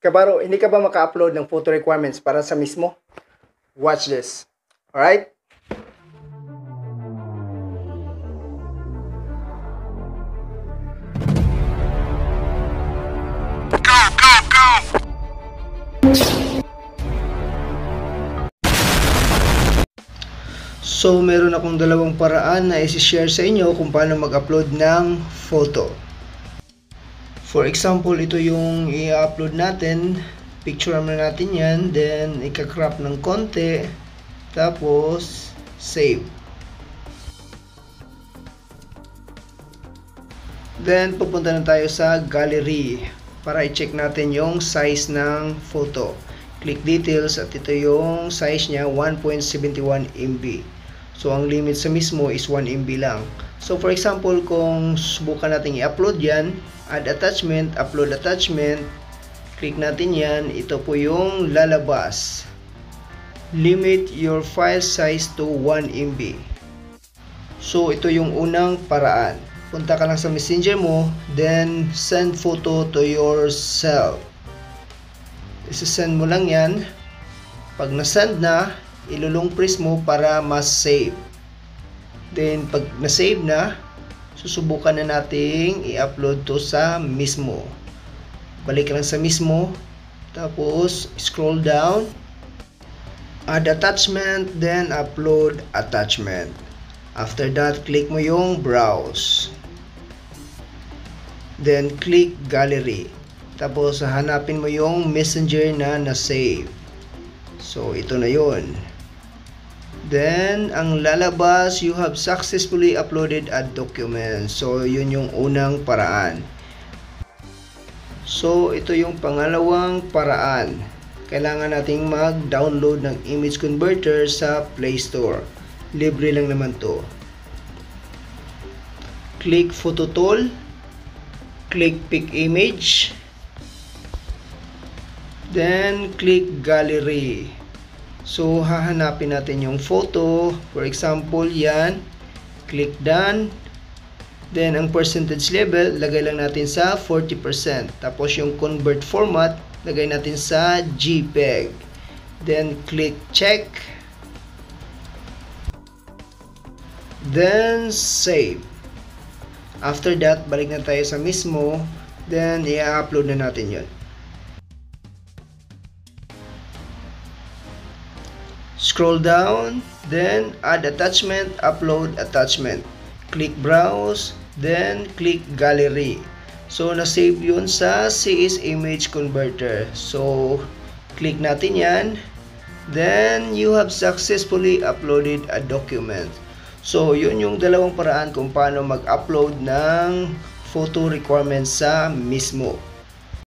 Kabaro, hindi ka ba maka-upload ng photo requirements para sa mismo? Watch this. Alright? So, meron akong dalawang paraan na isi-share sa inyo kung paano mag-upload ng photo. For example, ito yung i-upload natin. Picture naman natin yan. Then, ika-crop ng konti. Tapos, save. Then, pupunta na tayo sa gallery para i-check natin yung size ng photo. Click details at ito yung size niya, 1.71 MB. So, ang limit sa mismo is 1 MB lang. So, for example, kung subukan natin i-upload yan, add attachment, upload attachment, click natin yan, ito po yung lalabas. Limit your file size to 1 MB. So, ito yung unang paraan. Punta ka lang sa messenger mo, then send photo to yourself. Isasend mo lang yan. Pag nasend na, ilulong press mo para mas-save. Then, pag na-save na, susubukan na nating i-upload to sa mismo. Balik lang sa mismo. Tapos, scroll down. Add attachment, then upload attachment. After that, click mo yung browse. Then, click gallery. Tapos, hanapin mo yung messenger na na-save. So, ito na yun. Then, ang lalabas, you have successfully uploaded a document. So, yun yung unang paraan. So, ito yung pangalawang paraan. Kailangan nating mag-download ng image converter sa Play Store. Libre lang naman to. Click Photo Tool. Click Pick Image. Then, click Gallery. So, hahanapin natin yung photo. For example, yan. Click Done. Then, ang percentage level, lagay lang natin sa 40%. Tapos, yung convert format, lagay natin sa JPEG. Then, click Check. Then, Save. After that, balik na tayo sa mismo. Then, i-upload na natin yun. Scroll down, then add attachment, upload attachment. Click browse, then click gallery. So, na-save yun sa CS Image Converter. So, click natin yan. Then, you have successfully uploaded a document. So, yun yung dalawang paraan kung paano mag-upload ng photo requirements sa mismo.